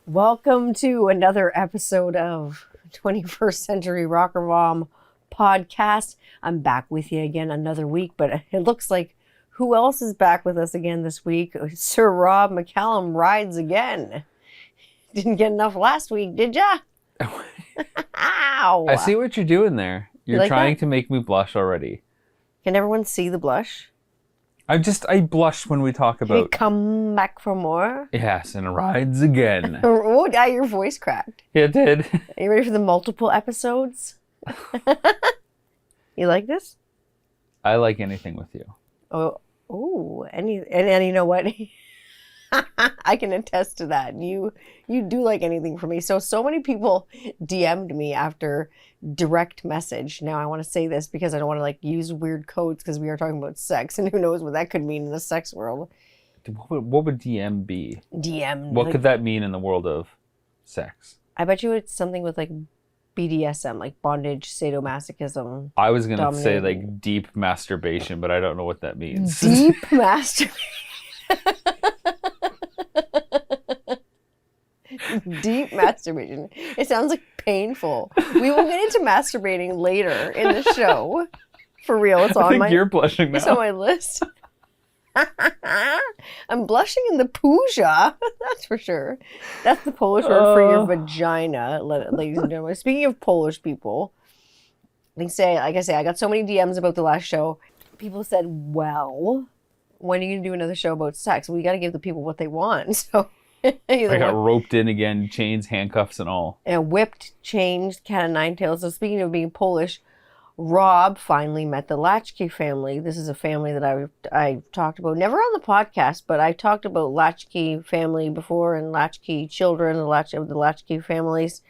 Welcome to another episode of 21st Century Rocker Mom podcast. I'm back with you again another week, but it looks like who else is back with us again this week? Sir Rob McCallum rides again. Didn't get enough last week, did ya? Ow! I see what you're doing there. You're like trying that? to make me blush already. Can everyone see the blush? I blush when we talk Hey, about... come back for more. Yes, and rides again. Oh, your voice cracked. It did. Are you ready for the multiple episodes? You like this? I like anything with you. And you know what? I can attest to that. You do like anything for me. So many people DM'd me after direct message. Now I want to say this because I don't want to use weird codes because we are talking about sex and who knows what that could mean in the sex world. What would DM be? DM. What could that mean in the world of sex? I bet you it's something with BDSM, like bondage, sadomasochism. I was going to say deep masturbation, but I don't know what that means. Deep masturbation. Deep masturbation. It sounds painful. We will get into masturbating later in the show. For real, it's on you're blushing now. It's on my list. I'm blushing in the puja. That's for sure. That's the Polish word for your vagina, ladies and gentlemen. Speaking of Polish people, I got so many DMs about the last show. People said, "Well, when are you gonna do another show about sex? We got to give the people what they want." So. I got roped in again, chains, handcuffs, and all. And whipped, changed, cat of nine tails. So speaking of being Polish, Rob finally met the Latchkey family. This is a family that I talked about, never on the podcast, but I talked about Latchkey family before and Latchkey children, the Latchkey families.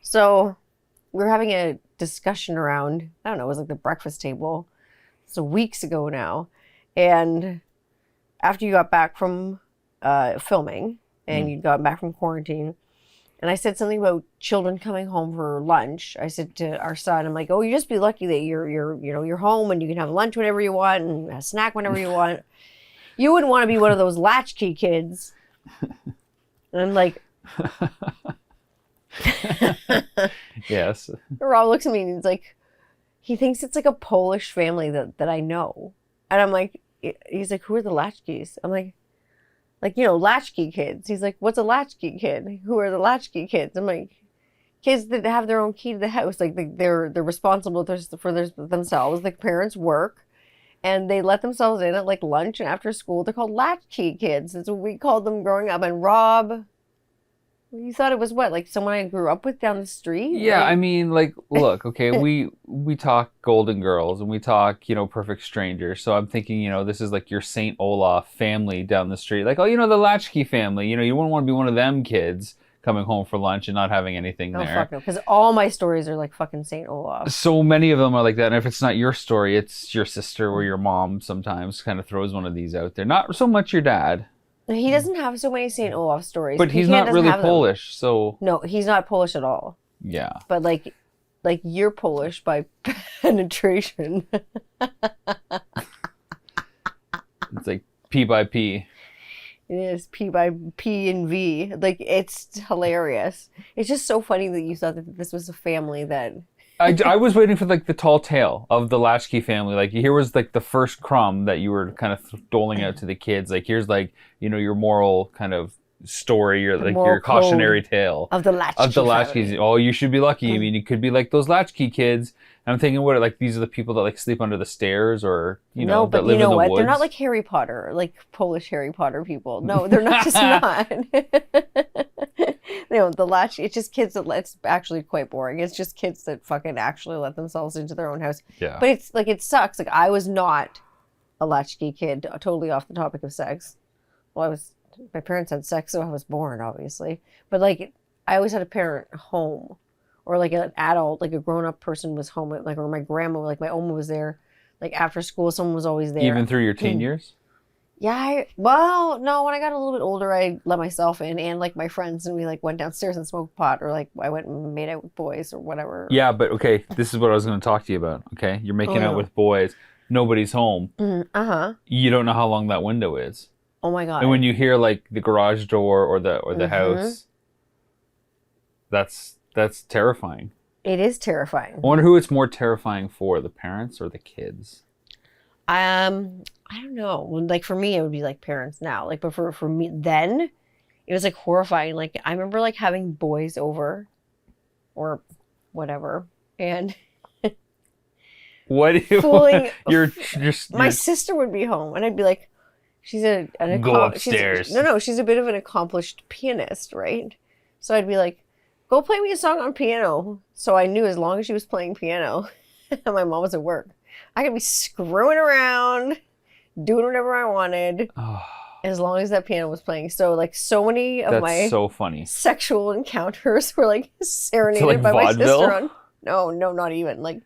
So we're having a discussion around, I don't know, it was the breakfast table. So weeks ago now. And after you got back from filming, and you'd gotten back from quarantine. And I said something about children coming home for lunch. I said to our son, I'm like, "Oh, you just be lucky that you're home and you can have lunch whenever you want and a snack whenever you want. You wouldn't want to be one of those latchkey kids." And I'm like, yes. Rob looks at me and he's like, he thinks it's a Polish family that I know. And I'm like, he's like, "Who are the latchkeys?" I'm like, latchkey kids. He's like, "What's a latchkey kid? Who are the latchkey kids?" I'm like, kids that have their own key to the house. They're responsible for themselves. The parents work and they let themselves in at lunch and after school. They're called latchkey kids. That's what we called them growing up. And Rob, you thought it was what? Someone I grew up with down the street? Yeah, I mean, look, okay, we talk Golden Girls and we talk, Perfect Strangers. So I'm thinking, this is your St. Olaf family down the street. The Latchkey family. You wouldn't want to be one of them kids coming home for lunch and not having anything there. Oh, fuck no, because all my stories are fucking St. Olaf. So many of them are like that. And if it's not your story, it's your sister or your mom sometimes kind of throws one of these out there. Not so much your dad. He doesn't have so many St. Olaf stories. But he's not really Polish, so... No, he's not Polish at all. Yeah. But you're Polish by penetration. It's P by P. It is P by P and V. It's hilarious. It's just so funny that you thought that this was a family that... I was waiting for the tall tale of the Latchkey family. Here was the first crumb that you were kind of doling out to the kids. Here's your moral kind of story, your cautionary tale of the Latchkeys. Oh, you should be lucky. I mean, you could be like those Latchkey kids. And I'm thinking, what these are the people that sleep under the stairs or no, but that live in the woods. They're not like Harry Potter, Polish Harry Potter people. No, they're not. Just not. The latch. It's just kids it's actually quite boring. It's just kids that fucking actually let themselves into their own house. Yeah. But it's it sucks. I was not a latchkey kid. Totally off the topic of sex. Well, my parents had sex, so I was born, obviously. But I always had a parent home, or an adult, a grown-up person was home. Or my grandma, my Oma was there. After school, someone was always there. Even through your teen years? Yeah, no, when I got a little bit older, I let myself in and my friends, and we went downstairs and smoked pot, or I went and made out with boys or whatever. Yeah, but okay, this is what I was going to talk to you about, okay? You're making out with boys, nobody's home. Uh-huh. You don't know how long that window is. Oh my God. And when you hear the garage door or the house, That's terrifying. It is terrifying. I wonder who it's more terrifying for, the parents or the kids? I don't know. Like for me, it would be like parents now. Like, but for me then, it was like horrifying. Like I remember like having boys over, or whatever, and What do you? fooling. You're My sister would be home, and I'd be like, she's go upstairs. She's a bit of an accomplished pianist, right? So I'd be like, go play me a song on piano. So I knew as long as she was playing piano, and my mom was at work, I could be screwing around, doing whatever I wanted, as long as that piano was playing. So like so many of my so funny sexual encounters were like serenaded like by vaudeville? my sister on. No, not even like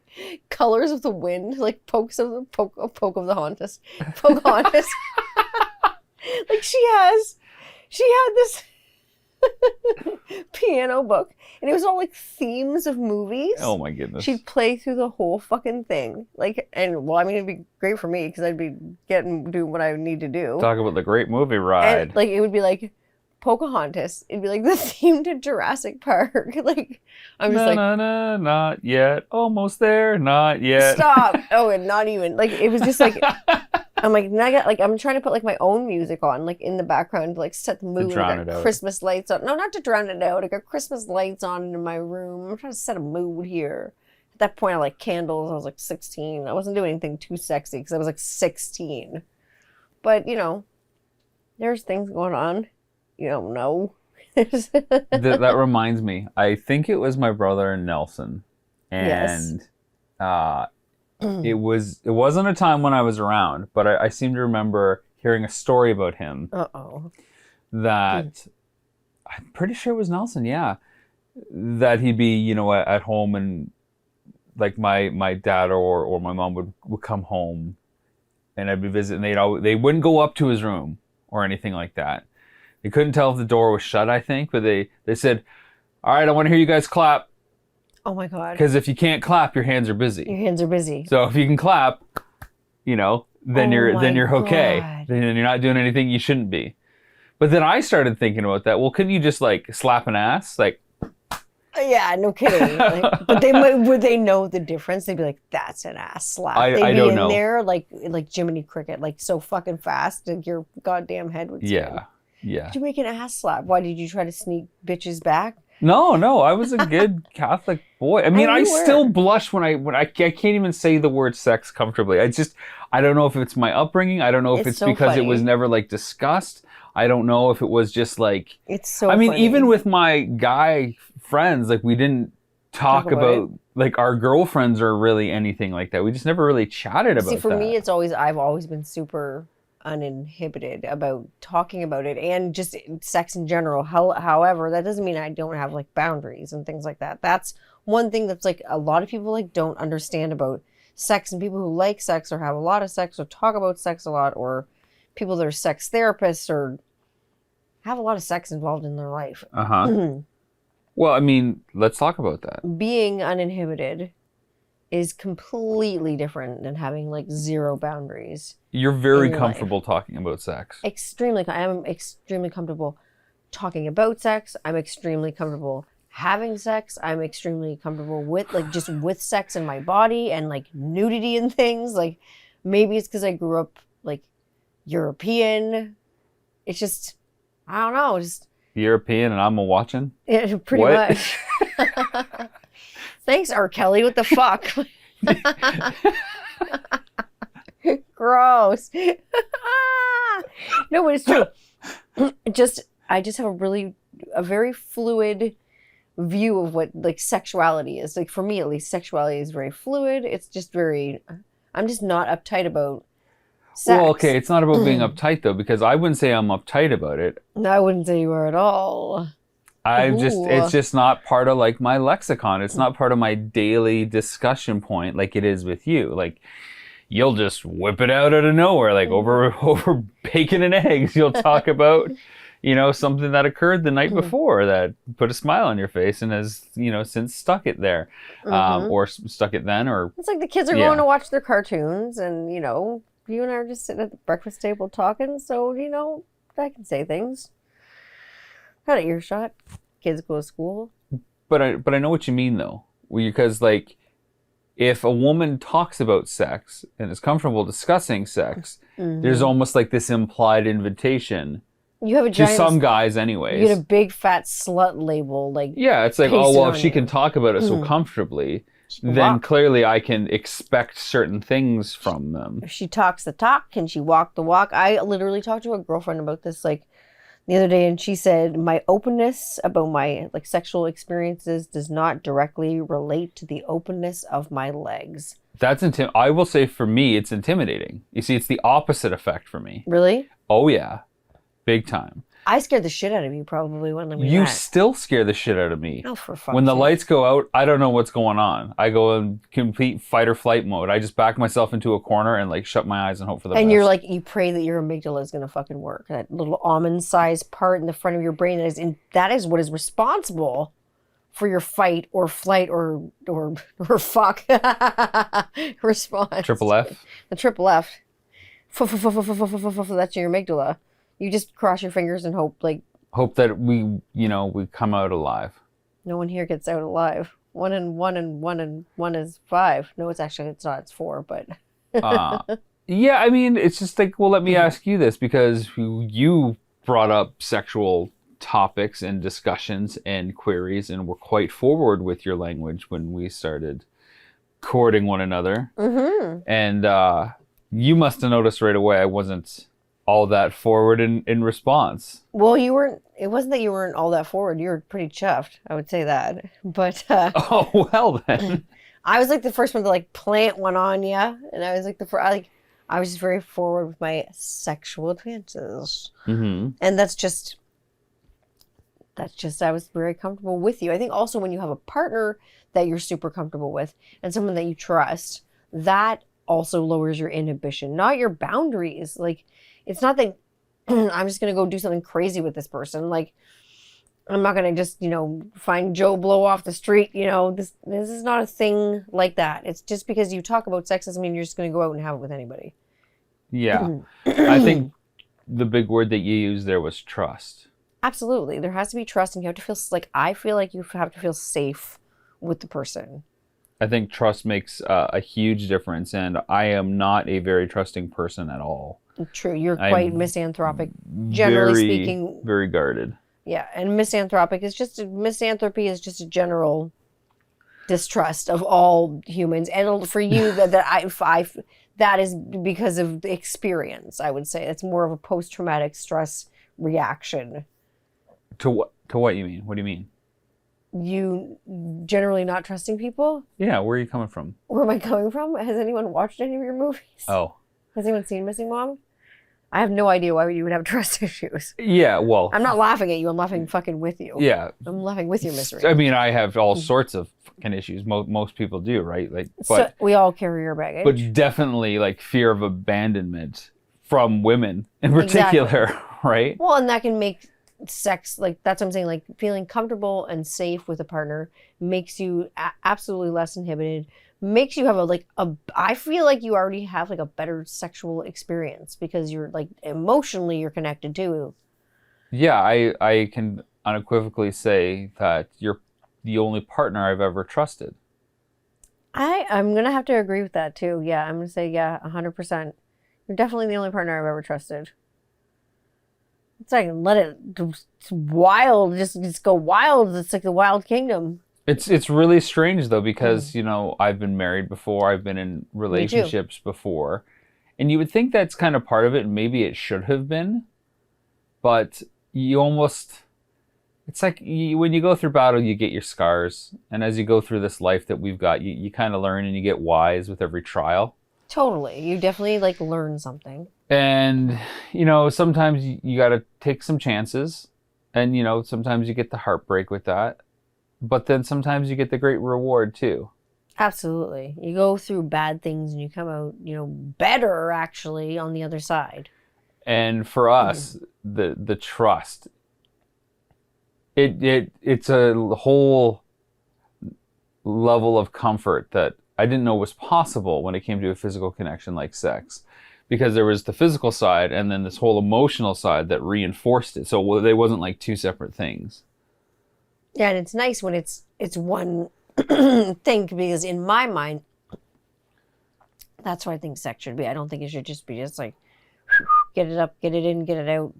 Colors of the Wind, like poke of the Hauntus, Pocahontas. Like she had this piano book, and it was all like themes of movies. Oh my goodness. She'd play through the whole fucking thing. Like, and well, I mean, it'd be great for me because I'd be doing what I would need to do. Talk about the great movie ride. And like, it would be like Pocahontas. It'd be like the theme to Jurassic Park. Like, I'm just not yet. Almost there. Not yet. Stop. Oh, and not even. Like, it was just like, I'm like, now I got, like, I'm trying to put like my own music on, like in the background, to, like set the mood. drown I got it out. Christmas lights on. No, not to drown it out. I got Christmas lights on in my room. I'm trying to set a mood here. At that point, I like candles. I was like 16. I wasn't doing anything too sexy because I was like 16. But, you know, there's things going on. You don't know. That reminds me. I think it was my brother Nelson, and it wasn't a time when I was around, but I seem to remember hearing a story about him. That I'm pretty sure it was Nelson. Yeah, that he'd be at home, and like my dad or my mom would come home, and I'd be visiting. They wouldn't go up to his room or anything like that. They couldn't tell if the door was shut, I think, but they said, all right, I want to hear you guys clap. Oh my God. Because if you can't clap, your hands are busy. Your hands are busy. So if you can clap, then you're okay. God. Then you're not doing anything you shouldn't be. But then I started thinking about that. Well, couldn't you just like slap an ass? Like, yeah, no kidding. Like, but would they know the difference? They'd be like, that's an ass slap. I don't know. There like Jiminy Cricket, like so fucking fast that your goddamn head would spin. Yeah. Did you make an ass slap? Why did you try to sneak bitches back? No, I was a good Catholic boy. I mean, I still blush when I can't even say the word sex comfortably. I don't know if it's my upbringing. I don't know if it's so because funny. It was never like discussed. I don't know if it was just like, it's so I mean, funny. even with my guy friends, like we didn't talk about like our girlfriends or really anything like that. We just never really chatted about that. See, for me, I've always been super uninhibited about talking about it and just sex in general. However, that doesn't mean I don't have like boundaries and things like that. That's one thing that's like a lot of people like don't understand about sex, and people who like sex or have a lot of sex or talk about sex a lot, or people that are sex therapists or have a lot of sex involved in their life. Well, I mean, let's talk about that. Being uninhibited is completely different than having like zero boundaries. You're very comfortable talking about sex. I am extremely comfortable talking about sex. I'm extremely comfortable having sex. I'm extremely comfortable with like just with sex in my body and like nudity and things. Like maybe it's because I grew up like European. It's just, I don't know, just European and I'm a watching? Yeah, pretty much. Thanks, R. Kelly. What the fuck? Gross. No, but it's true. I just have a very fluid view of what like sexuality is. Like for me, at least, sexuality is very fluid. It's just I'm just not uptight about sex. Well, okay, it's not about being uptight though, because I wouldn't say I'm uptight about it. No, I wouldn't say you are at all. It's just not part of like my lexicon. It's not part of my daily discussion point like it is with you. Like you'll just whip it out of nowhere, like over bacon and eggs. You'll talk about, something that occurred the night before that put a smile on your face and has, since stuck it there, or stuck it then, or it's like the kids are going to watch their cartoons, and you and I are just sitting at the breakfast table talking. So I can say things. Got an earshot. Kids go to school. but I know what you mean though, because like if a woman talks about sex and is comfortable discussing sex, there's almost like this implied invitation You have a to giant. some guys, You anyways. get a big fat slut label, like Yeah, it's like, oh pasted well, if on she you. can talk about it so comfortably, can then walk. clearly I can expect certain things from them. If she talks the talk, can she walk the walk? I literally talked to a girlfriend about this like the other day, and she said my openness about my like sexual experiences does not directly relate to the openness of my legs. That's I will say for me, it's intimidating. You see, it's the opposite effect for me. Really? Oh yeah, big time. I scared the shit out of you probably when we You met. still scare the shit out of me. Oh, for fuck's When the sake. lights go out, I don't know what's going on. I go in complete fight or flight mode. I just back myself into a corner and like shut my eyes and hope for the best. And you're like, you pray that your amygdala is gonna fucking work. That little almond-sized part in the front of your brain that is what is responsible for your fight or flight or fuck response. Triple F. The triple F. That's your amygdala. You just cross your fingers and hope Hope that we come out alive. no one here gets out alive. One and one is 5. No, it's not. It's 4, but Yeah, I mean, it's just like, well, let me ask you this, because you brought up sexual topics and discussions and queries and were quite forward with your language when we started courting one another. And you must have noticed right away I wasn't all that forward in response. well, you weren't. It wasn't that you weren't all that forward. You were pretty chuffed. I would say that. But Oh, well then. I was like the first one to like plant one on you, and I was like I was just very forward with my sexual advances, and that's just I was very comfortable with you. I think also when you have a partner that you're super comfortable with and someone that you trust, that also lowers your inhibition, not your boundaries. Like, it's not that I'm just going to go do something crazy with this person. Like, I'm not going to just, find Joe Blow off the street. This is not a thing like that. It's just because you talk about sex doesn't mean you're just going to go out and have it with anybody. Yeah. I think the big word that you used there was trust. Absolutely. There has to be trust, and you have to feel I feel like you have to feel safe with the person. I think trust makes a huge difference, and I am not a very trusting person at all. True. You're quite misanthropic, generally speaking. Very guarded. Yeah, and misanthropic is misanthropy is just a general distrust of all humans, and for you that is because of the experience. I would say it's more of a post-traumatic stress reaction. To what you mean? What do you mean? You generally not trusting people? Yeah, where are you coming from? Where am I coming from? Has anyone watched any of your movies? Oh. Has anyone seen Missing Mom? I have no idea why you would have trust issues. Yeah, well. I'm not laughing at you. I'm laughing fucking with you. Yeah. I'm laughing with your misery. I mean, I have all sorts of fucking issues. Most people do, right? Like, but so we all carry our baggage. But definitely like fear of abandonment from women in particular, right? Well, and that can make sex, like, that's what I'm saying, like, feeling comfortable and safe with a partner makes you absolutely less inhibited, makes you have I feel like you already have like a better sexual experience because you're like emotionally you're connected too. Yeah, I can unequivocally say that you're the only partner I've ever trusted. I'm gonna have to agree with that too. Yeah, I'm gonna say 100%. You're definitely the only partner I've ever trusted. It's like let it wild, just go wild. It's like the Wild Kingdom. It's really strange though, because I've been married before, I've been in relationships before, and you would think that's kind of part of it, and maybe it should have been, but it's like when you go through battle, you get your scars, and as you go through this life that we've got, you kind of learn and you get wise with every trial. Totally, you definitely like learn something. And sometimes you got to take some chances, and sometimes you get the heartbreak with that. But then sometimes you get the great reward too. Absolutely. You go through bad things and you come out, better actually on the other side. And for us, the trust, it's a whole level of comfort that I didn't know was possible when it came to a physical connection like sex. Because there was the physical side and then this whole emotional side that reinforced it. So they wasn't like two separate things. Yeah, and it's nice when it's one thing, because in my mind, that's what I think sex should be. I don't think it should just be just like get it up, get it in, get it out.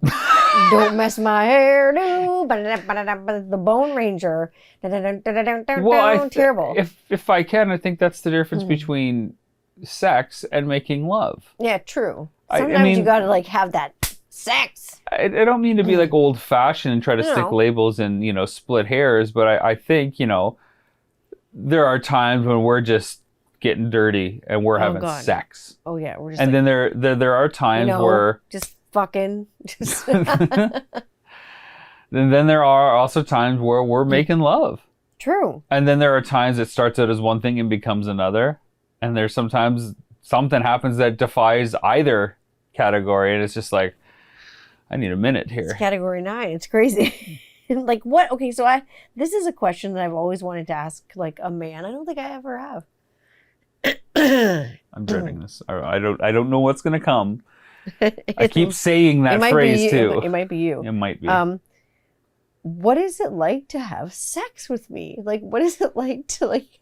Don't mess my hair, no. The Bone Ranger. Well, Terrible. If I can, I think that's the difference between sex and making love. Yeah, true. I Sometimes mean, you gotta like have that sex. I don't mean to be like old fashioned and try to stick No. labels and, split hairs, but I think, there are times when we're just getting dirty and we're having God. sex. Oh yeah, we're just. And like, then there are times where just fucking. and then there are also times where we're making love. True. And then there are times it starts out as one thing and becomes another. And there's sometimes something happens that defies either category, and it's just like, I need a minute here. It's category 9. It's crazy. Like what? Okay, so this is a question that I've always wanted to ask like a man. I don't think I ever have. I'm dreading this. I don't know what's gonna come. I keep saying that phrase too. It might be you. It might be. What is it like to have sex with me? Like, what is it like to like?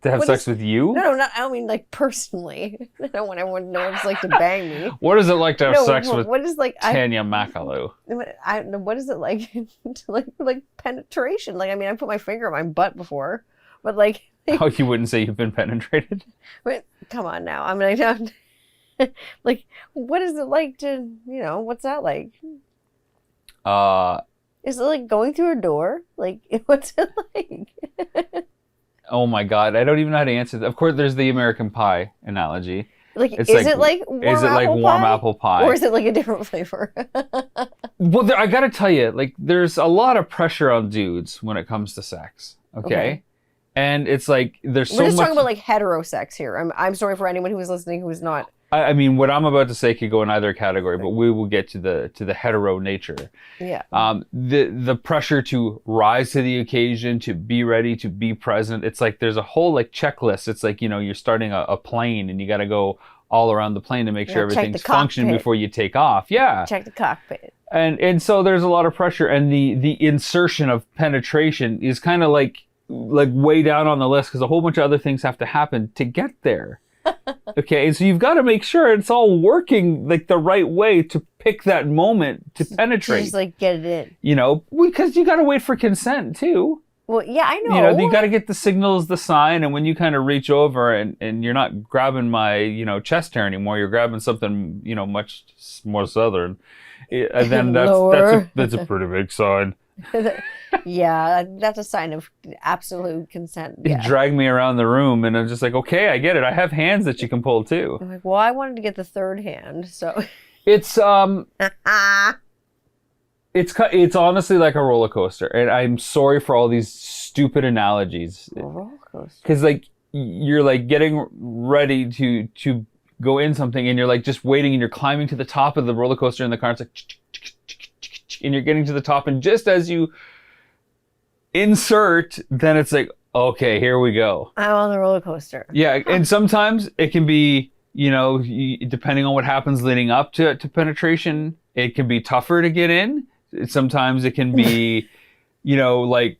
To have sex with you? No, I don't mean like personally. I don't want everyone to know what it's like to bang me. What is it like to have sex with what is like Tanya Makalu? What is it like to like penetration? Like, I mean, I put my finger in my butt before, but like. Oh, you wouldn't say you've been penetrated? But come on now. I mean, I don't. Like, what is it like to, what's that like? Is it like going through a door? Like, what's it like? Oh my God, I don't even know how to answer that. Of course, there's the American Pie analogy. Like, is it like warm apple pie? Or is it like a different flavor? Well, I gotta tell you, like, there's a lot of pressure on dudes when it comes to sex. Okay. And it's like there's so much. We're just talking about like heterosex here. I'm sorry for anyone who is listening who is not. I mean, what I'm about to say could go in either category, but we will get to the hetero nature. Yeah. The pressure to rise to the occasion, to be ready, to be present. It's like there's a whole like checklist. It's like, you're starting a plane and you got to go all around the plane to make sure everything's functioning before you take off. Yeah. Check the cockpit. And so there's a lot of pressure, and the insertion of penetration is kind of like way down on the list because a whole bunch of other things have to happen to get there. Okay, and so you've got to make sure it's all working like the right way to pick that moment to penetrate. Just like get it in. Because you got to wait for consent too. Well, yeah, I know. You got to get the signals, the sign, and when you kind of reach over and you're not grabbing my, chest hair anymore, you're grabbing something, much more southern. And then that's a pretty big sign. Yeah, that's a sign of absolute consent. Yeah. He dragged me around the room, and I'm just like, okay, I get it. I have hands that you can pull too. I'm like, well, I wanted to get the third hand, so it's it's honestly like a roller coaster, and I'm sorry for all these stupid analogies. A roller coaster. Because like you're like getting ready to go in something, and you're like just waiting, and you're climbing to the top of the roller coaster in the car. It's like, and you're getting to the top, and just as you insert, then it's like, okay, here we go. I'm on the roller coaster. Yeah, and sometimes it can be, depending on what happens leading up to penetration, it can be tougher to get in. Sometimes it can be, like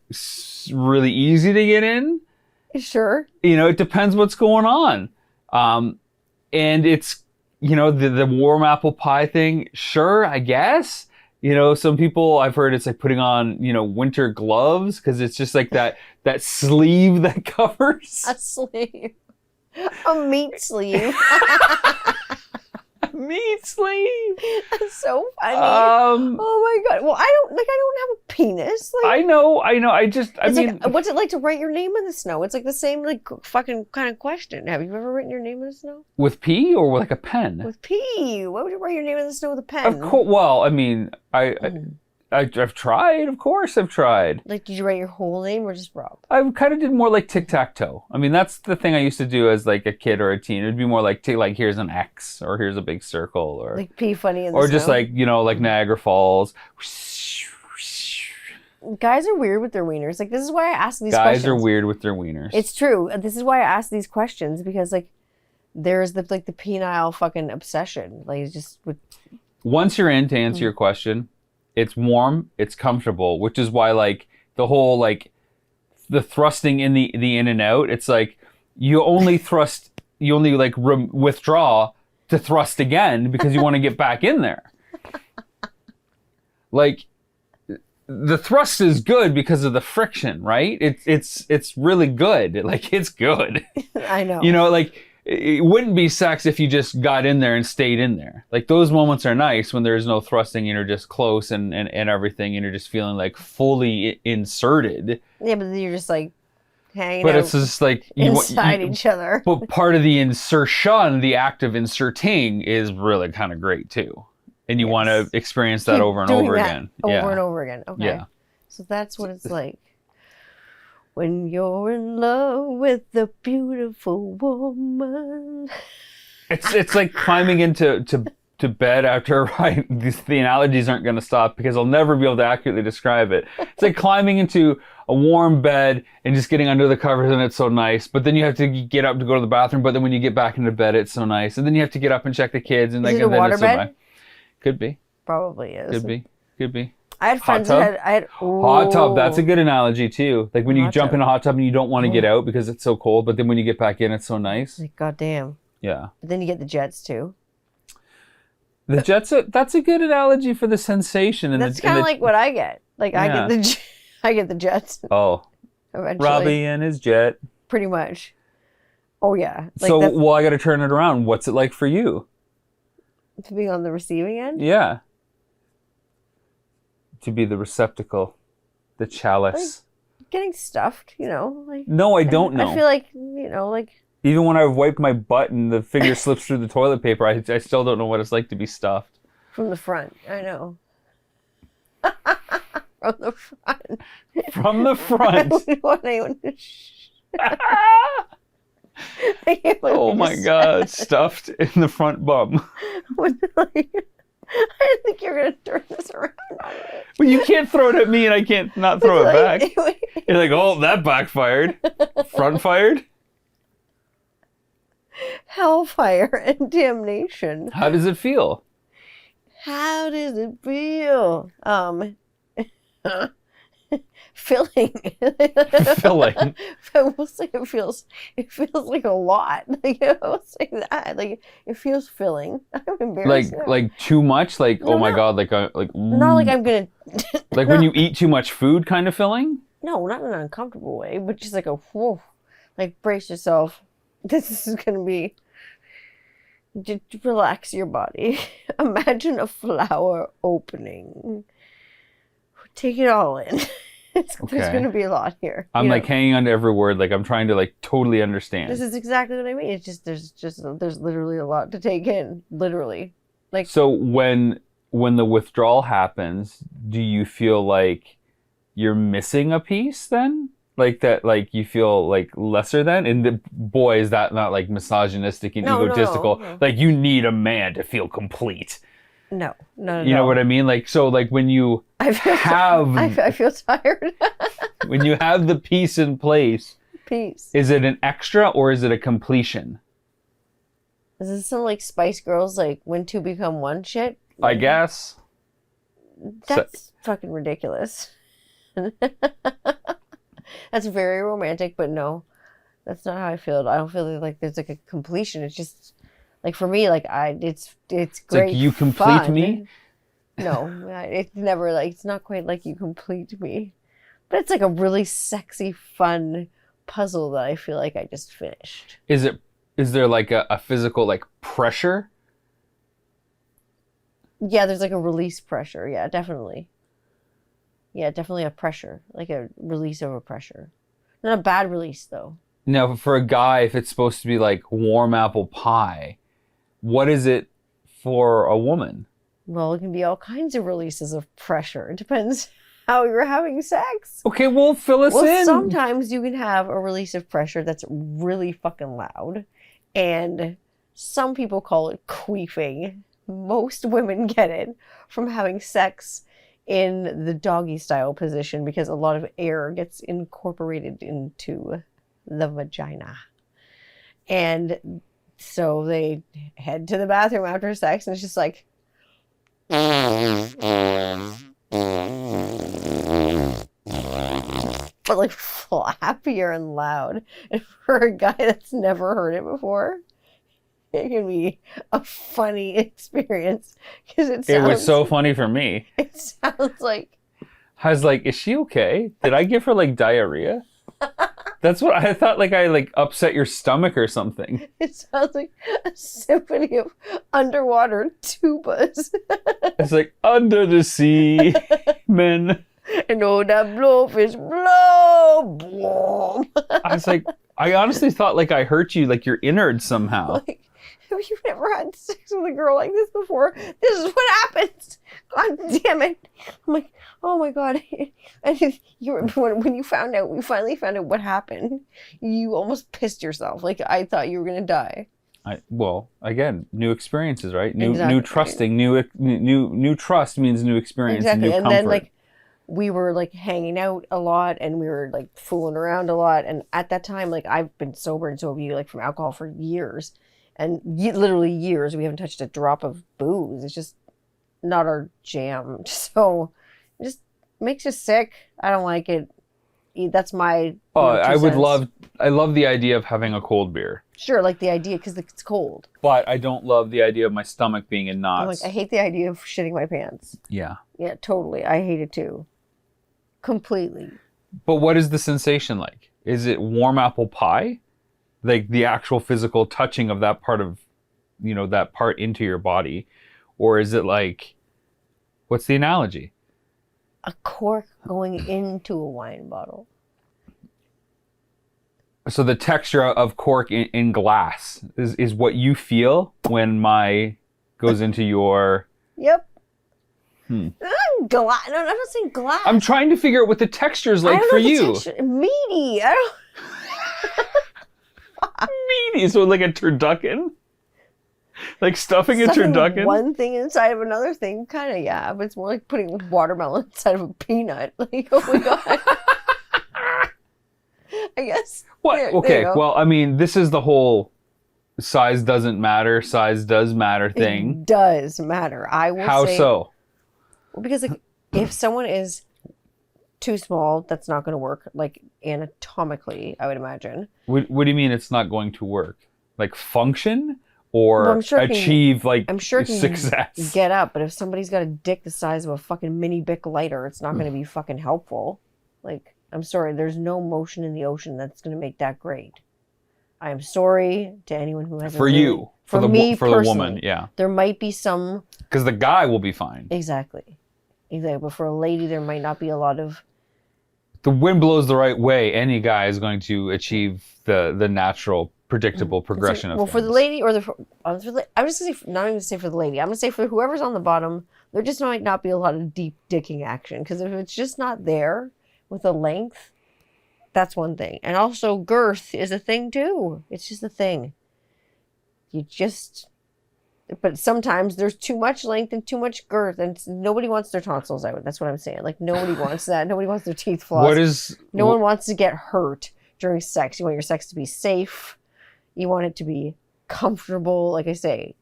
really easy to get in. Sure. It depends what's going on. And it's, the warm apple pie thing, sure, I guess. Some people, I've heard it's like putting on, winter gloves because it's just like that sleeve that covers. A sleeve. A meat sleeve. Meat sleeve. That's so funny. Oh my God. Well, I don't have a penis. Like, I know. I mean, like, what's it like to write your name in the snow? It's like the same like fucking kind of question. Have you ever written your name in the snow? With pee or with like a pen? With pee. Why would you write your name in the snow with a pen? Of course. Well, I mean, I've tried. Of course, I've tried. Like, did you write your whole name or just Rob? I kind of did more like tic-tac-toe. I mean, that's the thing I used to do as like a kid or a teen. It'd be more like here's an X or here's a big circle or like pee funny in the or snow. just like like Niagara Falls. Guys are weird with their wieners. Like, this is why I ask these questions. Guys are weird with their wieners. It's true. This is why I ask these questions because like there's the penile fucking obsession. Like, it's just with. Once you're in, to answer your question, it's warm, it's comfortable, which is why like the whole like the thrusting in the in and out. It's like you only like withdraw to thrust again because you want to get back in there. Like the thrust is good because of the friction, right? It's really good. Like it's good. I know. You know, like it wouldn't be sex if you just got in there and stayed in there. Like those moments are nice when there's no thrusting and you're just close and everything and you're just feeling like fully inserted. Yeah, but then you're just like hanging but out it's just like inside each other. But part of the insertion, the act of inserting, is really kind of great too. And you want to experience that over and over again. Over and over again. Okay. Yeah. So that's what it's like. When you're in love with a beautiful woman. It's like climbing into bed after a ride. The analogies aren't going to stop because I'll never be able to accurately describe it. It's like climbing into a warm bed and just getting under the covers and it's so nice. But then you have to get up to go to the bathroom. But then when you get back into bed, it's so nice. And then you have to get up and check the kids. And Is like, it a water bed? Could be. Probably is. Could be. I had friends that had hot tub. That's a good analogy too. Like when you jump in a hot tub and you don't want to get out because it's so cold, but then when you get back in, it's so nice. Like goddamn. Yeah. But then you get the jets too. The jets. That's a good analogy for the sensation. And that's kind of like what I get. Like I get the jets. Oh. Eventually. Robbie and his jet. Pretty much. Oh yeah. Like So I got to turn it around. What's it like for you? To be on the receiving end? Yeah. To be the receptacle, the chalice. Like getting stuffed, you know. Like no, I don't know. I feel like, you know, like even when I've wiped my butt and the finger slips through the toilet paper, I still don't know what it's like to be stuffed. From the front, I know. From the front. From the front. I wouldn't want anyone to oh my God, stuffed in the front bum. I didn't think you were going to turn this around on me. But you can't throw it at me and I can't not throw it back. You're like, oh, that backfired. Front fired? Hellfire and damnation. How does it feel? How does it feel? Filling. Filling. I will say it feels like a lot. Like I will say that. Like it feels filling. I'm embarrassed. Like too much? Like no, oh my God, like not like I'm gonna like when you eat too much food kind of filling? No, not in an uncomfortable way, but just like a whoa. Like brace yourself. This is gonna be just relax your body. Imagine a flower opening. Take it all in. There's going to be a lot here. I'm like hanging on to every word. Like I'm trying to like totally understand. This is exactly what I mean. It's just there's literally a lot to take in. Literally, like. So when the withdrawal happens, do you feel like you're missing a piece then? Like that, like you feel like lesser than? And boy, is that not like misogynistic and egotistical? No. Like you need a man to feel complete. No. You know what I mean? Like, so like when you I feel tired. When you have the piece in place, is it an extra or is it a completion? Is this some like Spice Girls, like when two become one shit? I guess. That's fucking ridiculous. That's very romantic, but no, that's not how I feel. I don't feel like there's like a completion. It's just like for me, like it's great. Like you complete fun. Me? No, it's never like it's not quite like you complete me, but it's like a really sexy, fun puzzle that I feel like I just finished. Is there like a physical like pressure? Yeah, there's like a release pressure. Yeah, definitely. Yeah, definitely a pressure, like a release of a pressure. Not a bad release though. Now, for a guy, if it's supposed to be like warm apple pie, what is it for a woman? Well, it can be all kinds of releases of pressure. It depends how you're having sex. Okay, well, fill us in. Sometimes you can have a release of pressure that's really fucking loud. And some people call it queefing. Most women get it from having sex in the doggy style position because a lot of air gets incorporated into the vagina. And so they head to the bathroom after sex and it's just like but like flappier and loud. And for a guy that's never heard it before, it can be a funny experience because it was so funny for me. It sounds like I was like, is she okay? Did I give her like diarrhea? That's what I thought. Like I like upset your stomach or something. it sounds like a symphony of underwater tubas. It's like under the sea, men. And oh, that blowfish blow. Boom. I was like, I honestly thought like I hurt you, like your innards somehow. Like, have you never had sex with a girl like this before? This is what happens. God damn it. I'm like, oh my God. And when you found out, we finally found out what happened, you almost pissed yourself. Like, I thought you were going to die. Well, again, new experiences, right? Exactly. New trusting, new trust means new experience, exactly. new And comfort. then like we were like hanging out a lot and we were like fooling around a lot. And at that time, like I've been sober and so have you, like from alcohol for years. And literally years, we haven't touched a drop of booze. It's just not our jam. So it just makes you sick. I don't like it. That's my. I love the idea of having a cold beer. Sure, like the idea because it's cold. But I don't love the idea of my stomach being in knots. I'm like, I hate the idea of shitting my pants. Yeah. Yeah, totally. I hate it too. Completely. But what is the sensation like? Is it warm apple pie? Like the actual physical touching of that part of, that part into your body? Or is it like, what's the analogy? A cork going into a wine bottle. So the texture of cork in glass is what you feel when my goes into your... Yep. Glass. No, I'm not saying glass. I'm trying to figure out what the texture is like for you. Meaty. I don't... Meaty, so like a turducken? Like stuffing a turducken? One thing inside of another thing, kind of, yeah. But it's more like putting watermelon inside of a peanut. Like, oh my God. I guess. What? Okay, well, I mean, this is the whole size doesn't matter, size does matter thing. It does matter. I will say. How so? Well, because like, if someone is too small, that's not going to work, like anatomically, I would imagine. What do you mean it's not going to work? Like function? Or I'm sure achieve I'm sure it can success? Get up, but if somebody's got a dick the size of a fucking mini Bic lighter, it's not going to be fucking helpful. Like, I'm sorry, there's no motion in the ocean that's going to make that great. I am sorry to anyone who has for you, for me, for the woman, yeah. There might be some because the guy will be fine. Exactly, but for a lady, there might not be a lot of. The wind blows the right way. Any guy is going to achieve the natural, predictable progression of things. For the lady or I'm just gonna say, not even gonna say for the lady. I'm gonna say for whoever's on the bottom, there just might not be a lot of deep dicking action because if it's just not there with a length, that's one thing. And also girth is a thing too. It's just a thing. But sometimes there's too much length and too much girth, and nobody wants their tonsils out. That's what I'm saying. Like nobody wants that. Nobody wants their teeth flossed. No one wants to get hurt during sex. You want your sex to be safe. You want it to be comfortable, like I say,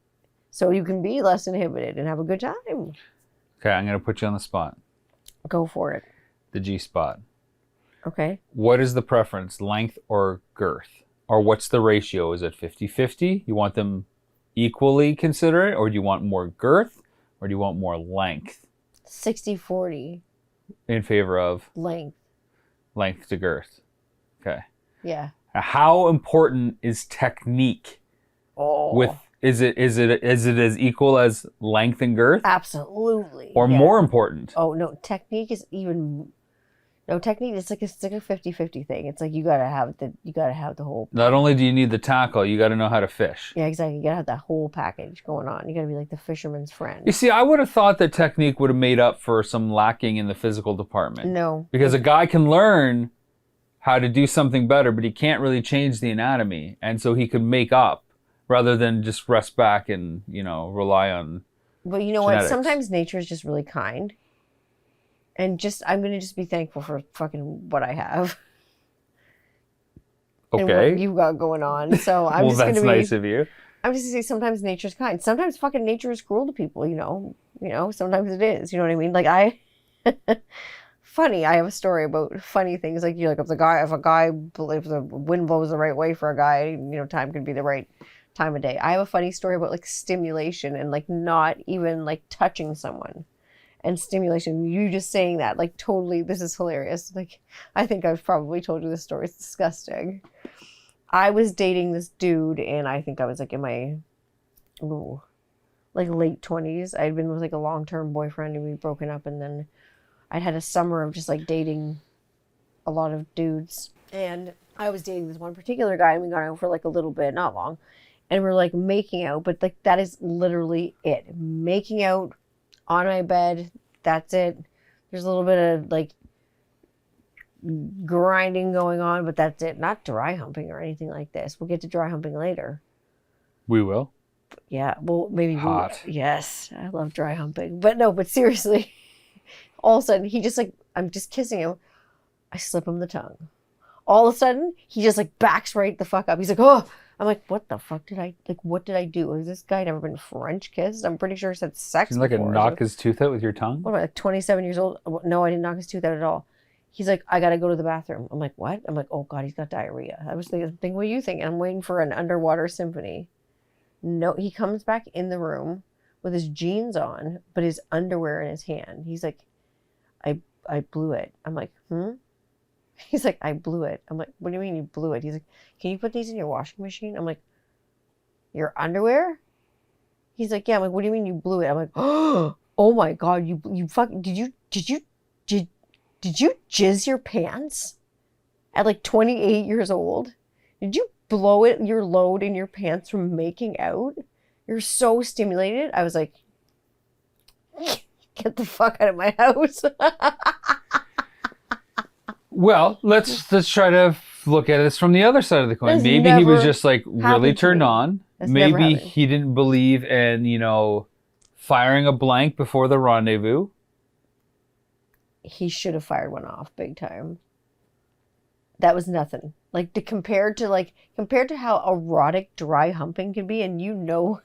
so you can be less inhibited and have a good time. Okay, I'm going to put you on the spot. Go for it. The G-spot. Okay. What is the preference, length or girth? Or what's the ratio? Is it 50-50? You want them equally considerate? Or do you want more girth? Or do you want more length? 60-40. In favor of? Length. Length to girth. Okay. Yeah. How important is technique? Is it as equal as length and girth? Absolutely. Or more important? Oh no, technique is even. No, technique is like a 50-50 thing. It's like you gotta have the whole. Not only do you need the tackle, you got to know how to fish. Yeah, exactly. You gotta have that whole package going on. You gotta be like the fisherman's friend. You see, I would have thought that technique would have made up for some lacking in the physical department. No, because a guy can learn how to do something better, but he can't really change the anatomy, and so he could make up rather than just rest back and rely on. But you know genetics. what? Sometimes nature is just really kind, and I'm gonna just be thankful for fucking what I have. Okay. And what you got going on. So I'm well, just gonna be. Well, that's nice of you. I'm just gonna say sometimes nature's kind. Sometimes fucking nature is cruel to people. Sometimes it is. You know what I mean? Like funny. I have a story about funny things. Like you, like if the wind blows the right way for a guy, you know, time could be the right time of day. I have a funny story about like stimulation and like not even like touching someone and stimulation. You just saying that, like totally, this is hilarious. Like I think I've probably told you this story. It's disgusting. I was dating this dude and I think I was like in my like late 20s. I'd been with like a long-term boyfriend and we'd broken up, and then I'd had a summer of just like dating a lot of dudes. And I was dating this one particular guy and we got out for like a little bit, not long. And we're like making out, but like that is literally it. Making out on my bed, that's it. There's a little bit of like grinding going on, but that's it. Not dry humping or anything like this. We'll get to dry humping later. We will. Yeah, well, maybe hot. Yes, I love dry humping. But no, but seriously, all of a sudden, he just like, I'm just kissing him. I slip him the tongue. All of a sudden, he just like backs right the fuck up. He's like, oh, I'm like, what the fuck what did I do? Has this guy never been French kissed? I'm pretty sure he said sex He's like before. knock his tooth out with your tongue? What am I, like 27 years old? No, I didn't knock his tooth out at all. He's like, I gotta go to the bathroom. I'm like, what? I'm like, oh God, he's got diarrhea. I was thinking, what are you thinking? I'm waiting for an underwater symphony. No, he comes back in the room with his jeans on, but his underwear in his hand. He's like, I blew it. I'm like, He's like, I blew it. I'm like, what do you mean you blew it? He's like, can you put these in your washing machine? I'm like, your underwear? He's like, yeah. I'm like, what do you mean you blew it? I'm like, oh my God, you fucking, did you jizz your pants at like 28 years old? Did you blow it, your load in your pants from making out? You're so stimulated. I was like, get the fuck out of my house. Well, let's try to look at this from the other side of the coin. That's Maybe he was never just like really happened to turned me. on. That's never Maybe happened. he didn't believe in, you know, firing a blank before the rendezvous. He should have fired one off big time. That was nothing. Like compared to how erotic dry humping can be, and you know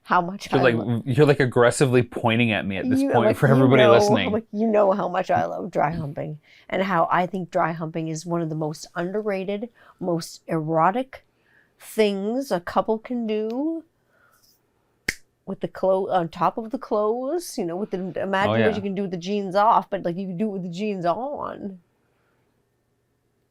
how much You're like aggressively pointing at me at this point like, for everybody listening. I'm like, you know how much I love dry humping and how I think dry humping is one of the most underrated, most erotic things a couple can do with the clothes on top of the clothes. You know, with the imagine what you can do with the jeans off, but like you can do it with the jeans on.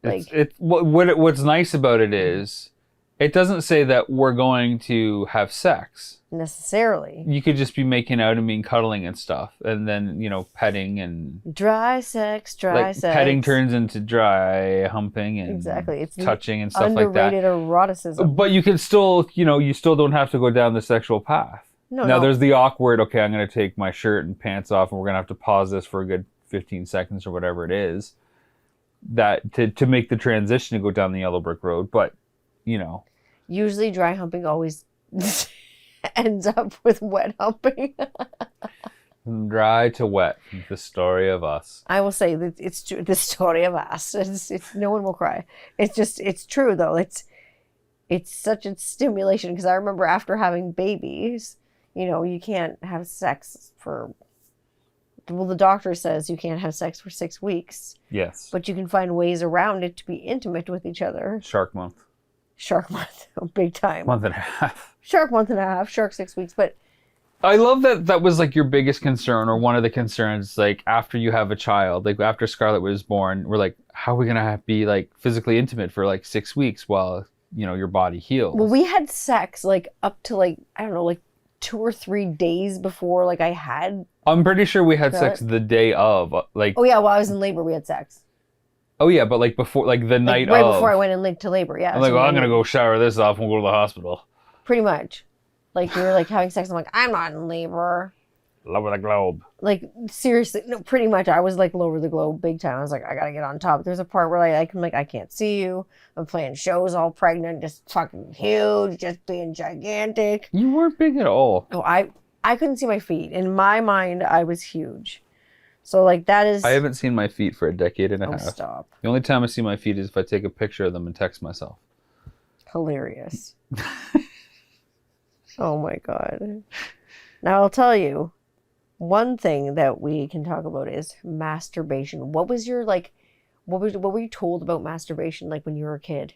Like what's nice about it is it doesn't say that we're going to have sex necessarily. You could just be making out and being cuddling and stuff, and then, you know, petting and dry sex. Petting turns into dry humping and exactly. It's touching and stuff like that. Underrated eroticism. But you can still, you know, you still don't have to go down the sexual path. Now there's the awkward, okay, I'm going to take my shirt and pants off and we're going to have to pause this for a good 15 seconds or whatever it is, that to make the transition to go down the yellow brick road. But, you know. Usually dry humping always ends up with wet humping. From dry to wet, the story of us. I will say that it's true, the story of us. It's no one will cry. It's true though. It's such a stimulation, because I remember after having babies, you know, you can't have sex for, well, the doctor says you can't have sex for 6 weeks. Yes. But you can find ways around it to be intimate with each other. Shark month. Shark month. Big time. Month and a half. Shark month and a half. Shark 6 weeks. But I love that was like your biggest concern, or one of the concerns, like after you have a child, like after Scarlett was born, we're like, how are we going to be like physically intimate for like 6 weeks while, you know, your body heals? Well, we had sex like up to like, I don't know, like 2 or 3 days before like I had. I'm pretty sure we had sex the day of, like. Oh yeah, while I was in labor, we had sex. Oh yeah, but like before, like the night right of. before I went into labor, yeah. I'm like, well, I'm gonna go shower this off and we'll go to the hospital. Pretty much, like we were like having sex. I'm like, I'm not in labor. Lower the globe. Like seriously, no, pretty much. I was like lower the globe big time. I was like, I gotta get on top. There's a part where I'm like, I can't see you. I'm playing shows all pregnant, just fucking huge, just being gigantic. You weren't big at all. Oh, I couldn't see my feet. In my mind, I was huge. So like that is. I haven't seen my feet for a decade and a half. Stop. The only time I see my feet is if I take a picture of them and text myself. Hilarious. Oh my God. Now I'll tell you, One thing that we can talk about is masturbation. What was your like? What were you told about masturbation like when you were a kid?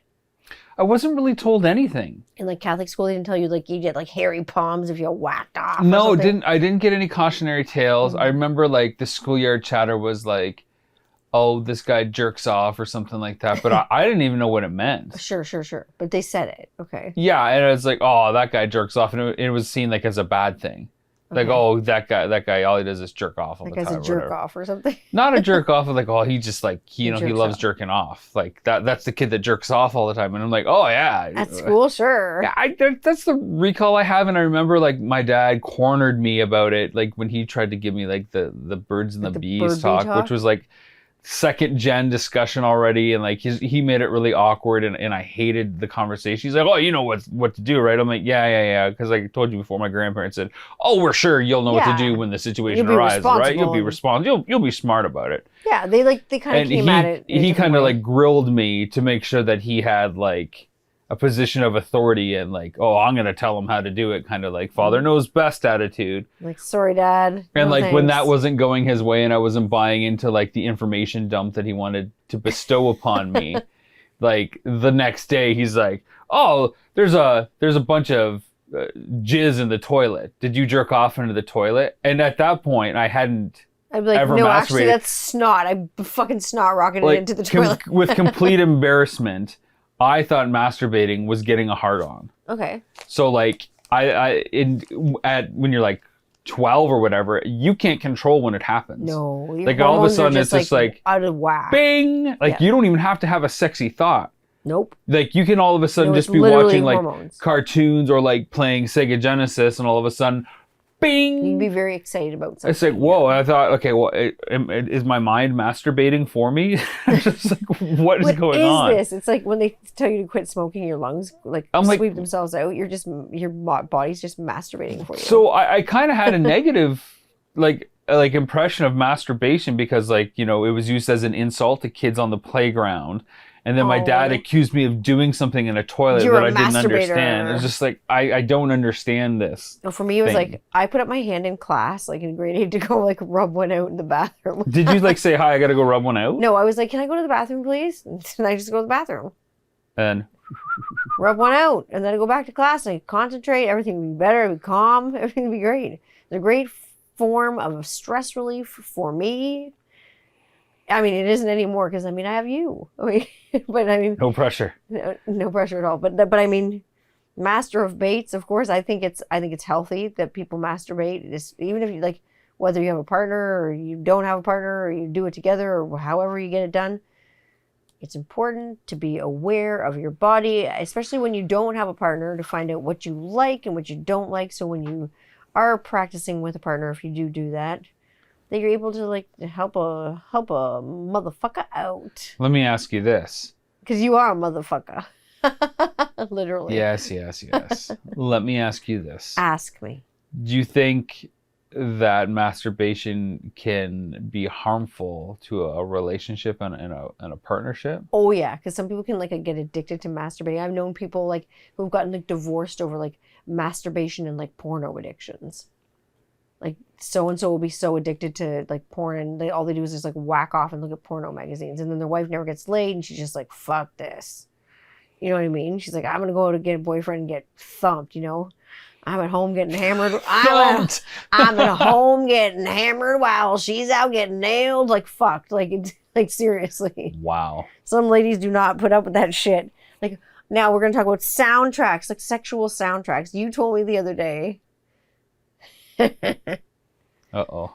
I wasn't really told anything. In like Catholic school, they didn't tell you like you get like hairy palms if you whacked off. Or No, something? I didn't get any cautionary tales. I remember like the schoolyard chatter was like, "Oh, this guy jerks off" or something like that. But I didn't even know what it meant. Sure. But they said it. Okay. Yeah, and it's like, "Oh, that guy jerks off," and it was seen like as a bad thing. Like, Okay. oh, that guy, all he does is jerk off all Like the as time. a or jerk whatever. off or something. Not a jerk off, but like, oh, he just like, he Jerks loves off. jerking off. Like that's the kid that jerks off all the time. And I'm like, oh yeah. At school, sure. Yeah, that's the recall I have. And I remember like my dad cornered me about it. Like when he tried to give me like the birds and Like the the bees bird bee talk, which was like second gen discussion already. And like he made it really awkward and I hated the conversation. He's like, oh, you know what to do, right? I'm like, yeah. Cause like I told you before, my grandparents said, oh, we're sure you'll know what to do when the situation arises, right? You'll be responsible. You'll be smart about it. Yeah, they kind of came at it. He kind of like grilled me to make sure that he had like a position of authority and like, oh, I'm gonna tell him how to do it, kind of like father knows best attitude. Like, sorry, Dad. And no like thanks. when that wasn't going his way and I wasn't buying into like the information dump that he wanted to bestow upon me, like the next day he's like, oh, there's a bunch of jizz in the toilet. Did you jerk off into the toilet? And at that point, I hadn't. I'd be like, ever no, masturbated. actually, that's snot. I fucking snot rocketed Like, into the toilet. with complete embarrassment, I thought masturbating was getting a hard on. Okay. So like when you're like 12 or whatever, you can't control when it happens. No. Like all of a sudden it's just like out of whack. bing. Like you don't even have to have a sexy thought. Nope. Like you can all of a sudden No, just it's be literally watching like hormones. cartoons or like playing Sega Genesis and all of a sudden bing. You'd be very excited about something. It's like, whoa. And I thought, okay, well, is my mind masturbating for me? Just like, what is going on? What is this? It's like when they tell you to quit smoking, your lungs sweep themselves out. Your body's just masturbating for you. So I kind of had a negative, like impression of masturbation because like, you know, it was used as an insult to kids on the playground. And then my dad accused me of doing something in a toilet that I didn't understand. It's just like, I don't understand this. No, for me, it was like, I put up my hand in class, like in grade 8, to go like rub one out in the bathroom. Did you like say, hi, I got to go rub one out? No, I was like, can I go to the bathroom, please? And I just go to the bathroom. And rub one out. And then I go back to class and I concentrate. Everything would be better. It would be calm. Everything would be great. It's a great form of stress relief for me. I mean, it isn't anymore because I mean, I have you. I mean, but I mean, no pressure. No pressure at all. But I mean, master of baits. Of course, I think it's healthy that people masturbate. Even if you like, whether you have a partner or you don't have a partner or you do it together or however you get it done. It's important to be aware of your body, especially when you don't have a partner, to find out what you like and what you don't like. So when you are practicing with a partner, if you do that you're able to like help a motherfucker out. Let me ask you this. Because you are a motherfucker. Literally. Yes. Let me ask you this. Ask me. Do you think that masturbation can be harmful to a relationship and a partnership? Oh yeah, because some people can like get addicted to masturbating. I've known people like who've gotten like divorced over like masturbation and like porno addictions. Like so and so will be so addicted to like porn and all they do is just like whack off and look at porno magazines, and then their wife never gets laid and she's just like, fuck this. You know what I mean? She's like, I'm gonna go to get a boyfriend and get thumped, you know? I'm at home getting hammered. I'm at home getting hammered while she's out getting nailed. Like fucked. Like seriously. Wow. Some ladies do not put up with that shit. Like now we're gonna talk about soundtracks, like sexual soundtracks. You told me the other day. Uh-oh.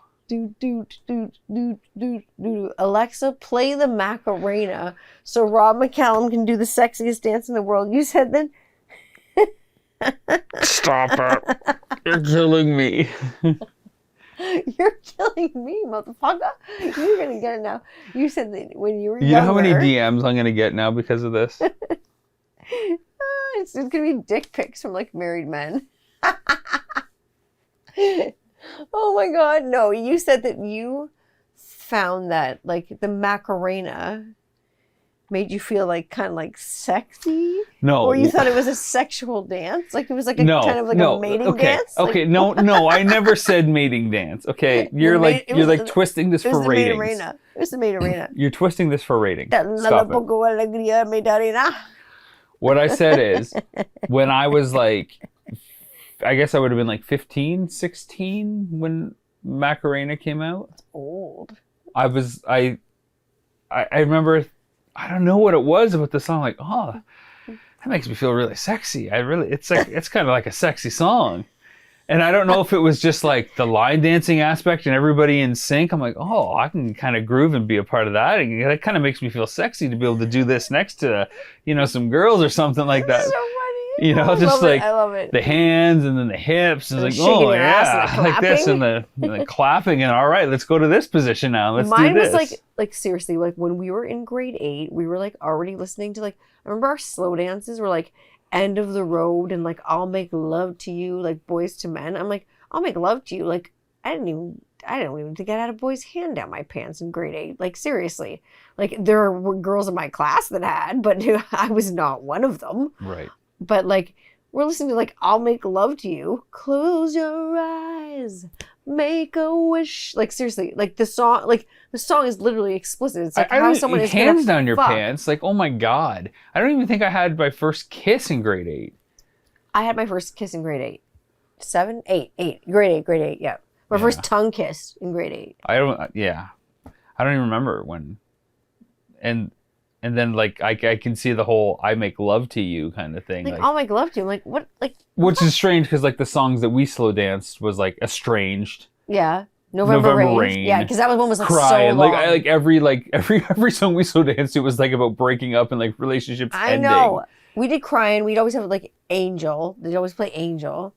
Alexa, play the Macarena so Rob McCallum can do the sexiest dance in the world. You said then. Stop it. You're killing me. You're killing me, motherfucker. You're going to get it now. You said that when you were You know how many DMs I'm going to get now because of this? It's going to be dick pics from like married men. Oh my God, no. You said that you found that like the Macarena made you feel like kind of like sexy? No. Or you thought it was a sexual dance? Like it was like a No, kind of like no. a mating Okay, dance? okay, Like, no, I never said mating dance. Okay, you're like twisting this it was for the maid ratings. arena. It was the maid arena. You're twisting this for ratings. Stop Stop it. alegría maid arena. What I said is, when I was like, I guess I would have been like 15, 16 when Macarena came out. It's old. I remember, I don't know what it was about the song. Like, oh, that makes me feel really sexy. It's kind of like a sexy song. And I don't know if it was just like the line dancing aspect and everybody in sync. I'm like, oh, I can kind of groove and be a part of that. And that kind of makes me feel sexy to be able to do this next to, some girls or something like that. So funny. Just like I love it. the hands and then the hips. And like, shaking oh your ass yeah, and like this and the clapping. And all right, let's go to this position now. Let's Mine do this. was like seriously, like when we were in grade 8, we were like already listening to like, I remember our slow dances were like End of the Road and like I'll Make Love to You, like Boys to Men. I'm like, I'll make love to you. Like I don't even think I had a boy's hand down my pants in grade 8. Like seriously, like there were girls in my class that had, but I was not one of them. Right. But like we're listening to like I'll Make Love to You. Close your eyes, make a wish. Like seriously, like the song is literally explicit. It's like how someone is hands gonna down your fuck. pants. Like, oh my God. I don't even think I had my first kiss in grade 8. I had my first kiss in grade 8. 7, 8, grade 8, yeah. My first tongue kiss in grade 8. I don't even remember when. And then like I can see the whole I make love to you kind of thing. Like I'll make love to you. I'm like, what? Like, which is strange because like the songs that we slow danced was like Estranged. Yeah. November Rain. Yeah, because that one was like Cry. So long. Every song we slow danced to was like about breaking up and like relationships ending. I know. We did Crying. We'd always have like Angel. They'd always play Angel.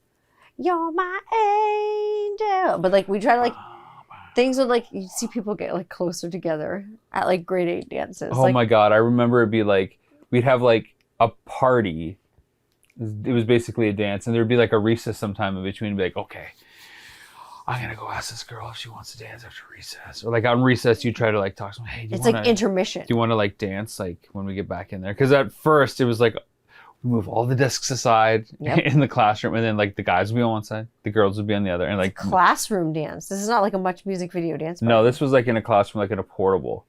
You're my angel. But like we try to like things would like you see people get like closer together at like grade 8 dances. Oh my God. I remember it'd be like we'd have like a party. It was basically a dance, and there'd be like a recess sometime in between and be like, okay, I'm gonna go ask this girl if she wants to dance after recess. Or like on recess you try to like talk to them, hey, it's like intermission. Do you want to like dance like when we get back in there? Because at first it was like move all the desks aside in the classroom, and then like the guys would be on one side, the girls would be on the other, and like classroom dance. This is not like a Much Music video dance. No, this was like in a classroom, like in a portable.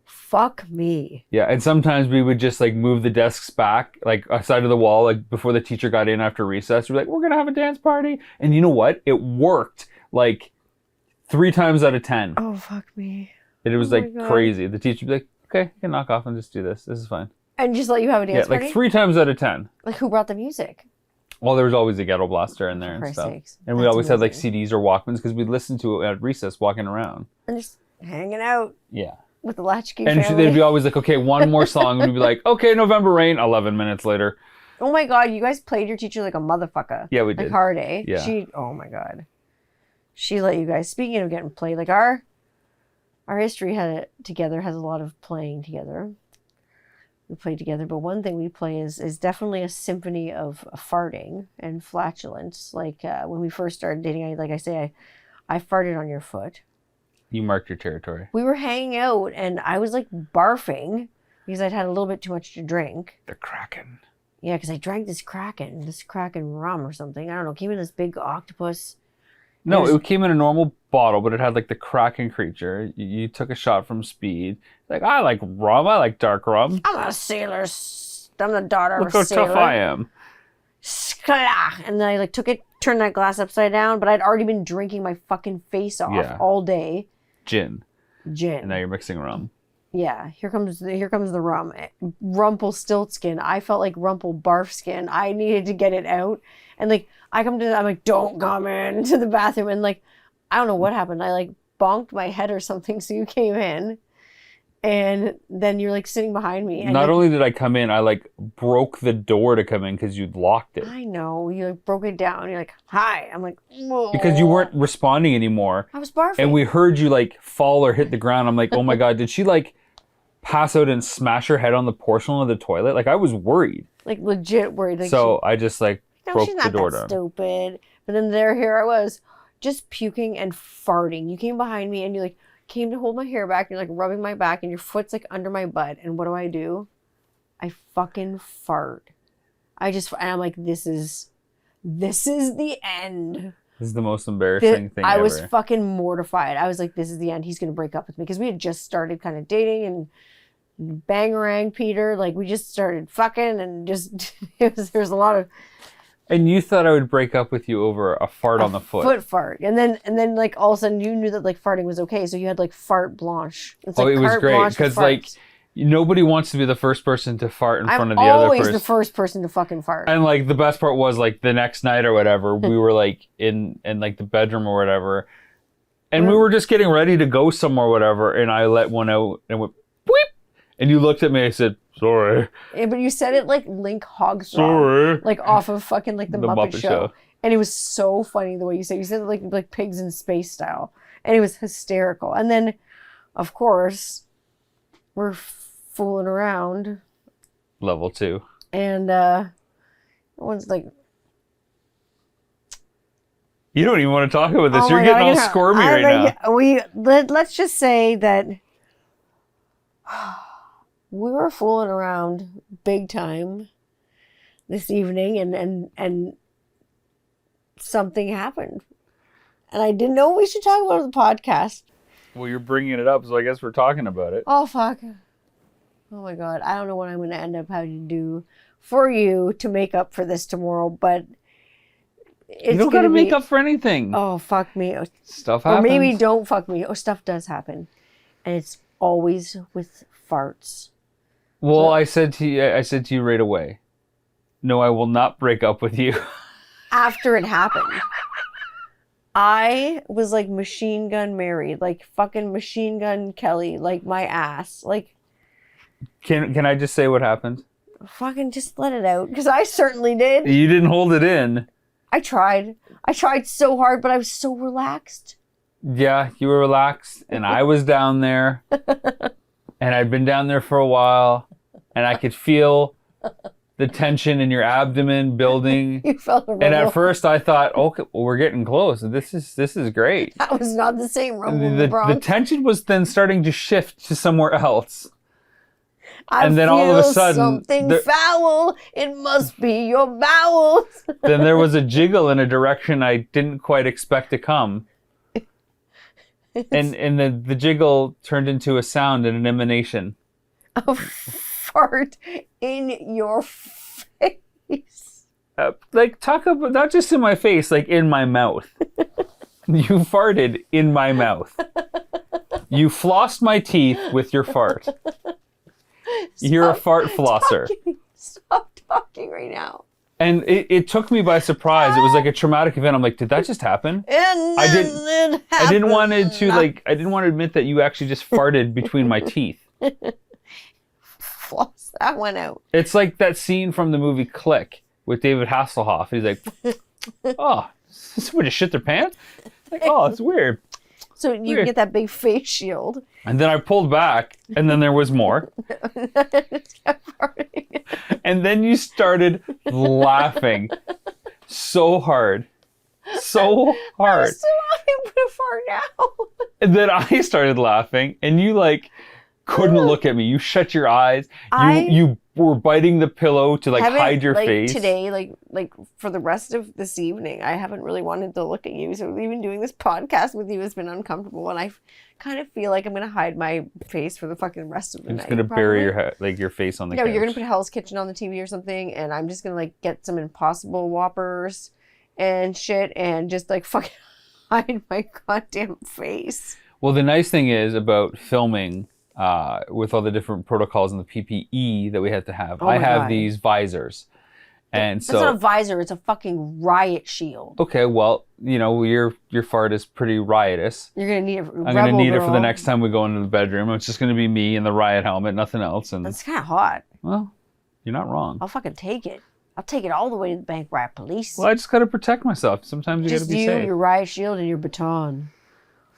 Fuck me. Yeah, and sometimes we would just like move the desks back, like aside of the wall, like before the teacher got in after recess. We're like, we're gonna have a dance party, and you know what? It worked like 3 times out of 10. Oh fuck me. And it was like crazy. The teacher would be like, okay, you can knock off and just do this. This is fine. And just let you have a dance party? Like 3 times out of 10. Like who brought the music? Well, there was always a ghetto blaster in there and stuff. Sakes. And we always had like CDs or Walkmans because we'd listen to it at recess walking around. And just hanging out. Yeah. With the Latchkey family. And they'd be always like, okay, one more song. And we'd be like, okay, November Rain, 11 minutes later. Oh my God, you guys played your teacher like a motherfucker. Yeah, we did. Like hard, eh? Yeah. Oh my God. She let you guys, speaking of getting played, like our history together has a lot of playing together. We play together, but one thing we play is definitely a symphony of farting and flatulence. Like when we first started dating, I farted on your foot. You marked your territory. We were hanging out, and I was like barfing because I'd had a little bit too much to drink. The Kraken. Yeah, because I drank this Kraken rum or something. I don't know. It came in this big octopus. No, it came in a normal bottle, but it had like the Kraken creature. You took a shot from Speed. Like, I like rum. I like dark rum. I'm a sailor. I'm the daughter of a sailor. Look how tough I am. And then I like took it, turned that glass upside down, but I'd already been drinking my fucking face off all day. Gin. And now you're mixing rum. Yeah, here comes the rum. Rumpelstiltskin. I felt like Rumple Barfskin. I needed to get it out. And like I'm like, don't come into the bathroom. And like, I don't know what happened. I like bonked my head or something. So you came in. And then you're like sitting behind me. And not only did I come in, I like broke the door to come in because you'd locked it. I know. You like broke it down. You're like, hi. I'm like, whoa. Because you weren't responding anymore. I was barfing. And we heard you like fall or hit the ground. I'm like, oh my God, did she like pass out and smash her head on the porcelain of the toilet? Like I was worried. Like legit worried. Like, so I just like broke she's the not door that down. Stupid. But then here I was, just puking and farting. You came behind me and you're like, came to hold my hair back. You're like rubbing my back, and your foot's like under my butt. And what do? I fucking fart. And I'm like, this is the end. This is the most embarrassing thing I ever. was fucking mortified. I was like, this is the end. He's going to break up with me. Because we had just started kind of dating and bangarang Peter. Like, we just started fucking and just, there was a lot of... And you thought I would break up with you over a fart on the foot. Foot fart. And then like all of a sudden you knew that like farting was okay. So you had like fart blanche. It's like it was great. Because like... Nobody wants to be the first person to fart in front of the other person. I'm always the first person to fucking fart. And like the best part was like the next night or whatever, we were like in like the bedroom or whatever, and we were just getting ready to go somewhere or whatever, and I let one out and went whip, and you looked at me and I said, sorry. Yeah, but you said it like Link Hogthrob. Sorry. Like off of fucking like the Muppet Show. And it was so funny the way you said it. You said it like Pigs in Space style. And it was hysterical. And then, of course, we're fooling around. Level 2. And one's like, you don't even want to talk about this. You're getting all squirmy right now. Let's just say that we were fooling around big time this evening, and something happened. And I didn't know we should talk about it on the podcast. Well, you're bringing it up, so I guess we're talking about it. Oh, fuck. Oh, my God. I don't know what I'm going to end up having to do for you to make up for this tomorrow, but it's you don't got to make up for anything. Oh, fuck me. Stuff happens. Or maybe don't fuck me. Oh, stuff does happen. And it's always with farts. Well, so, I said to you right away, no, I will not break up with you. After it happened. I was like Machine Gun Mary, like fucking Machine Gun Kelly, like my ass. Like, Can I just say what happened? Fucking just let it out, because I certainly did. You didn't hold it in. I tried so hard, but I was so relaxed. Yeah, you were relaxed, and I was down there, and I'd been down there for a while, and I could feel the tension in your abdomen building. You felt a rumble. And at first I thought, okay, well, we're getting close. This is great. That was not the same rumble in the Bronx. The tension was then starting to shift to somewhere else. And then all of a sudden, something foul. It must be your bowels. Then there was a jiggle in a direction I didn't quite expect to come. And the jiggle turned into a sound and an emanation. A fart in your face. Like, talk about, not just in my face, like in my mouth. You farted in my mouth. You flossed my teeth with your fart. You're a fart flosser. Stop talking right now. And it took me by surprise. It was like a traumatic event. I'm like, did that just happen? And I didn't want to admit that you actually just farted between my teeth. Floss that one out. It's like that scene from the movie Click with David Hasselhoff. He's like, oh, somebody just shit their pants? Like, oh, it's weird. So you can get that big face shield. And then I pulled back, and then there was more. And then you started laughing so hard. So hard. I'm still laughing for now. And then I started laughing, and you like couldn't look at me. You shut your eyes. You were biting the pillow to like hide your face. Today, like for the rest of this evening, I haven't really wanted to look at you. So even doing this podcast with you has been uncomfortable, and I kind of feel like I'm gonna hide my face for the fucking rest of the night. You're just gonna bury your face on the couch. You're gonna put Hell's Kitchen on the TV or something, and I'm just gonna like get some Impossible Whoppers and shit, and just like fucking hide my goddamn face. Well, the nice thing is about filming. With all the different protocols and the PPE that we had to have. I have these visors. And That's not a visor, it's a fucking riot shield. Okay, well, your fart is pretty riotous. You're going to need it. I'm going to need it for the next time we go into the bedroom. It's just going to be me in the riot helmet, nothing else. And that's kind of hot. Well, you're not wrong. I'll fucking take it. I'll take it all the way to the bank riot police. Well, I just got to protect myself. Sometimes you got to be safe. Your riot shield, and your baton.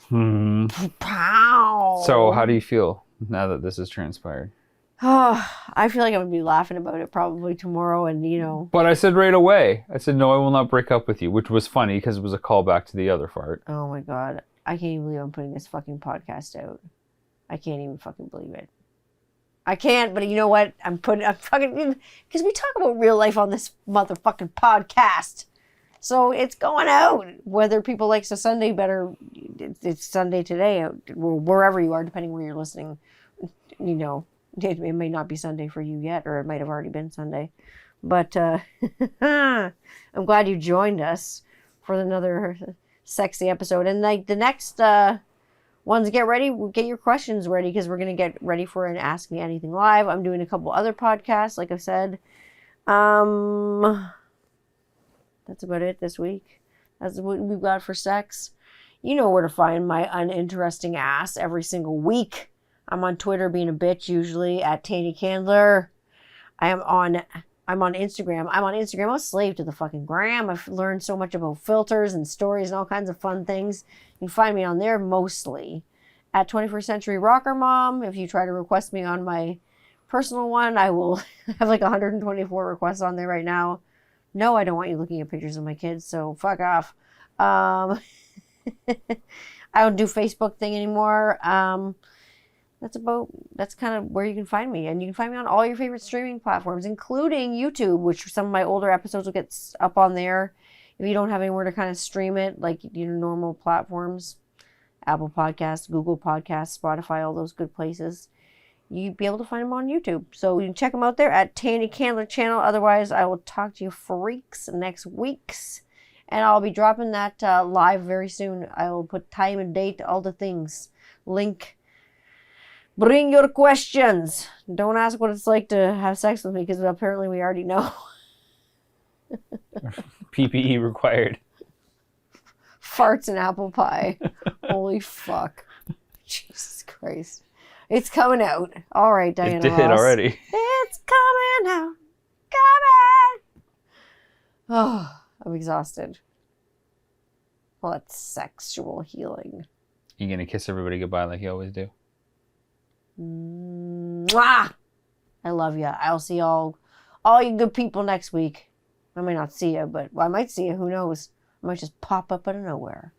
Pow! So how do you feel now that this has transpired? Oh, I feel like I'm going to be laughing about it probably tomorrow, and But I said right away, no, I will not break up with you, which was funny because it was a callback to the other fart. Oh my God. I can't even believe I'm putting this fucking podcast out. I can't even fucking believe it. I can't, but you know what? I'm fucking, because we talk about real life on this motherfucking podcast. So it's going out. Whether people like the Sunday better, it's Sunday today, wherever you are, depending where you're listening. You know, it may not be Sunday for you yet, or it might have already been Sunday. But I'm glad you joined us for another sexy episode. And like the next ones, get ready, get your questions ready, because we're going to get ready for an Ask Me Anything Live. I'm doing a couple other podcasts, like I said. That's about it this week. That's what we've got for sex. You know where to find my uninteresting ass every single week. I'm on Twitter being a bitch, usually at Taney Candler. I'm on Instagram. I'm a slave to the fucking gram. I've learned so much about filters and stories and all kinds of fun things. You can find me on there mostly at 21st Century Rocker Mom. If you try to request me on my personal one, I will have like 124 requests on there right now. No, I don't want you looking at pictures of my kids, so fuck off. I don't do Facebook thing anymore. That's kind of where you can find me. And you can find me on all your favorite streaming platforms, including YouTube, which some of my older episodes will get up on there. If you don't have anywhere to kind of stream it, like normal platforms, Apple Podcasts, Google Podcasts, Spotify, all those good places, you'd be able to find them on YouTube. So you can check them out there at Taney Candler Channel. Otherwise, I will talk to you freaks next week's. And I'll be dropping that live very soon. I will put time and date, all the things. Link. Bring your questions. Don't ask what it's like to have sex with me, because apparently we already know. PPE required. Farts and apple pie. Holy fuck. Jesus Christ. It's coming out. All right, Diana It did Ross. already. It's coming out. Coming. Oh, I'm exhausted. Well, that's sexual healing. You gonna kiss everybody goodbye like you always do? Mwah! I love you. I'll see all you good people next week. I might not see you, but I might see you. Who knows? I might just pop up out of nowhere.